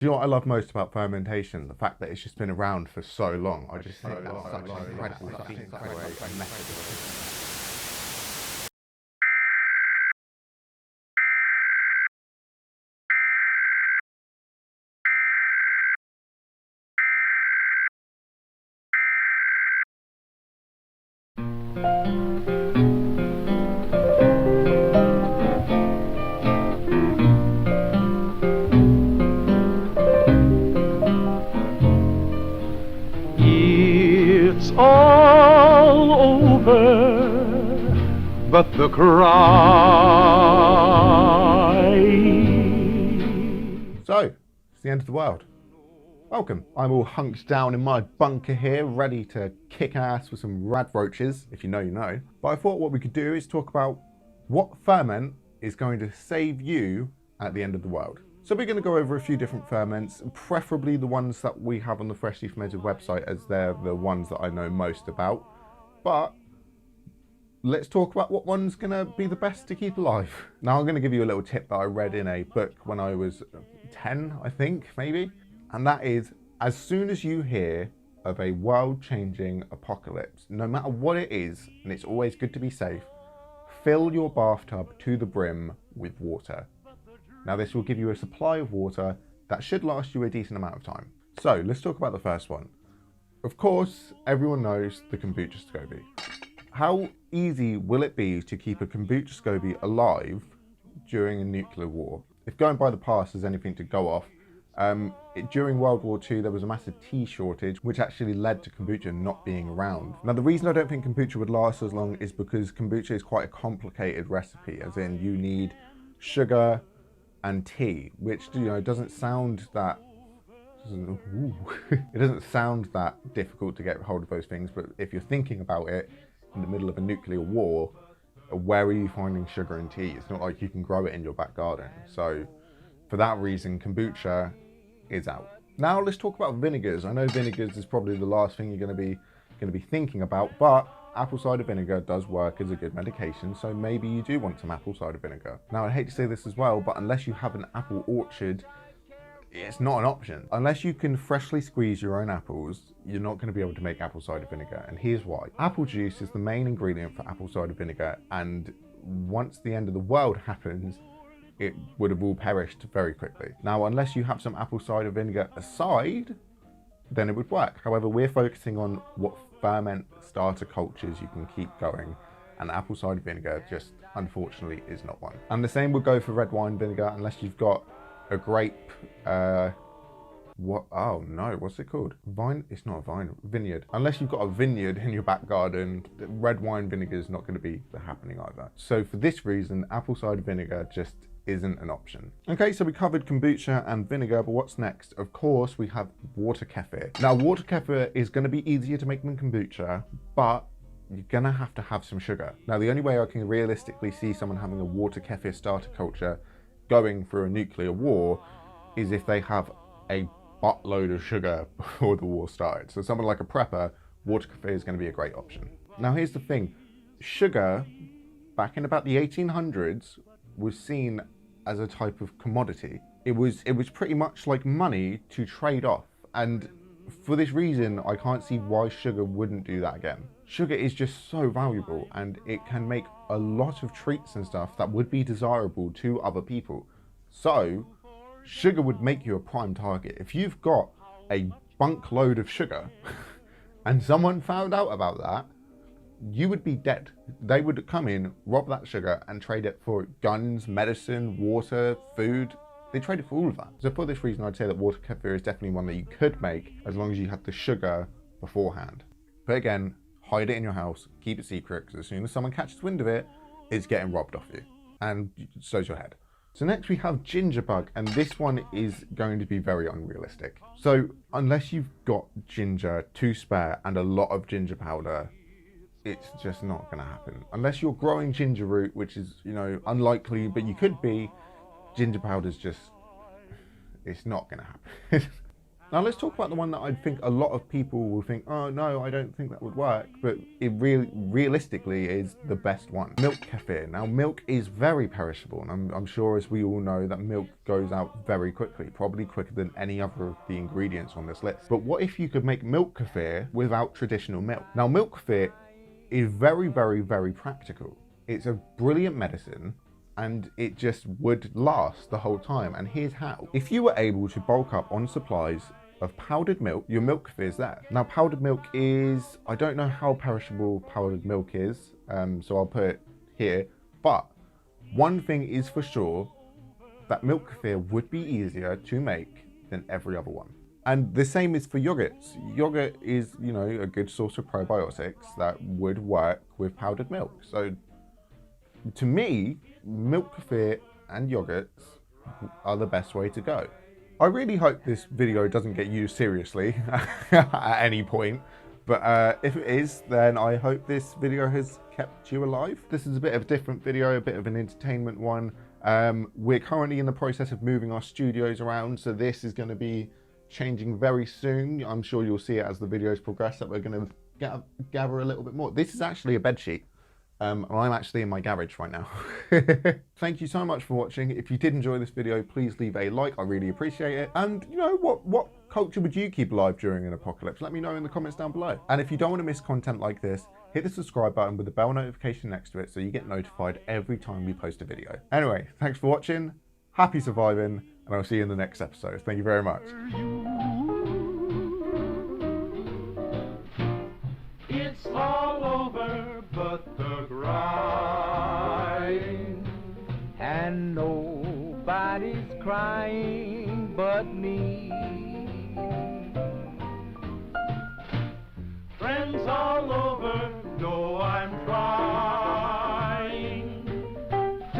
Do you know what I love most about fermentation? The fact that it's just been around for so long. I just think that's such an incredible feat for a method. It's all over, but the cry. So, it's the end of the world. Welcome. I'm all hunked down in my bunker here, ready to kick ass with some rad roaches, if you know, you know. But I thought what we could do is talk about what ferment is going to save you at the end of the world. So we're going to go over a few different ferments, preferably the ones that we have on the Freshly Fermented website, as they're the ones that I know most about. But let's talk about what one's going to be the best to keep alive. Now I'm going to give you a little tip that I read in a book when I was 10, I think, maybe. And that is, as soon as you hear of a world-changing apocalypse, no matter what it is, and it's always good to be safe, fill your bathtub to the brim with water. Now this will give you a supply of water that should last you a decent amount of time. So let's talk about the first one. Of course, everyone knows the kombucha SCOBY. How easy will it be to keep a kombucha SCOBY alive during a nuclear war? If going by the past is anything to go off, during World War II there was a massive tea shortage, which actually led to kombucha not being around. Now the reason I don't think kombucha would last as long is because kombucha is quite a complicated recipe, as in you need sugar and tea, which, you know, doesn't sound that it doesn't sound that difficult to get hold of those things, but if you're thinking about it in the middle of a nuclear war, where are you finding sugar and tea? It's not like you can grow it in your back garden. So for that reason, kombucha is out. Now let's talk about vinegars. I know vinegars is probably the last thing you're going to be thinking about, but apple cider vinegar does work as a good medication, so maybe you do want some apple cider vinegar. Now I hate to say this as well, but unless you have an apple orchard, it's not an option. Unless you can freshly squeeze your own apples, you're not going to be able to make apple cider vinegar, and here's why. Apple juice is the main ingredient for apple cider vinegar, and once the end of the world happens, it would have all perished very quickly. Now, unless you have some apple cider vinegar aside, then it would work. However, we're focusing on what ferment starter cultures you can keep going, and apple cider vinegar just unfortunately is not one. And the same would go for red wine vinegar, unless you've got a grape, what's it called? Vine? It's not a vine, vineyard. Unless you've got a vineyard in your back garden, red wine vinegar is not going to be happening either. So for this reason, apple cider vinegar just isn't an option. Okay, so we covered kombucha and vinegar, but what's next? Of course, we have water kefir. Now, water kefir is going to be easier to make than kombucha, but you're going to have some sugar. Now, the only way I can realistically see someone having a water kefir starter culture going through a nuclear war is if they have a buttload of sugar before the war started. So someone like a prepper, water kefir is going to be a great option. Now, here's the thing. Sugar, back in about the 1800s, was seen as a type of commodity. It was pretty much like money to trade off, and for this reason I can't see why sugar wouldn't do that again. Sugar is just so valuable, and it can make a lot of treats and stuff that would be desirable to other people. So sugar would make you a prime target. If you've got a bunk load of sugar and someone found out about that, you would be dead. They would come in, rob that sugar, and trade it for guns, medicine, water, food. They trade it for all of that. So for this reason, I'd say that water kefir is definitely one that you could make as long as you had the sugar beforehand. But again, hide it in your house, keep it secret, because as soon as someone catches wind of it, it's getting robbed off you. And so's your head. So next we have ginger bug, and this one is going to be very unrealistic. So unless you've got ginger to spare and a lot of ginger powder, it's just not going to happen. Unless you're growing ginger root, which is, you know, unlikely, but you could be, ginger powder's just, it's not going to happen. Now let's talk about the one that I think a lot of people will think, oh no, I don't think that would work, but it realistically is the best one. Milk kefir. Now milk is very perishable, and I'm sure, as we all know, that milk goes out very quickly, probably quicker than any other of the ingredients on this list. But what if you could make milk kefir without traditional milk? Now milk kefir is very, very, very practical. It's a brilliant medicine, and it just would last the whole time. And here's how. If you were able to bulk up on supplies of powdered milk, your milk kefir is there. Now powdered milk is, I don't know how perishable powdered milk is, so I'll put it here, but one thing is for sure, that milk kefir would be easier to make than every other one. And the same is for yogurts. Yogurt is, you know, a good source of probiotics that would work with powdered milk. So to me, milk kefir and yogurts are the best way to go. I really hope this video doesn't get used seriously at any point, but if it is, then I hope this video has kept you alive. This is a bit of a different video, a bit of an entertainment one. We're currently in the process of moving our studios around, so this is going to be changing very soon. I'm sure you'll see it as the videos progress that we're going to gather a little bit more. This is actually a bed sheet. And I'm actually in my garage right now. Thank you so much for watching. If you did enjoy this video, please leave a like. I really appreciate it. And you know, what culture would you keep alive during an apocalypse? Let me know in the comments down below. And if you don't want to miss content like this, hit the subscribe button with the bell notification next to it so you get notified every time we post a video. Anyway, thanks for watching. Happy surviving, and I'll see you in the next episode. Thank you very much. It's all over but the grind, and nobody's crying but me. Friends all over know I'm trying.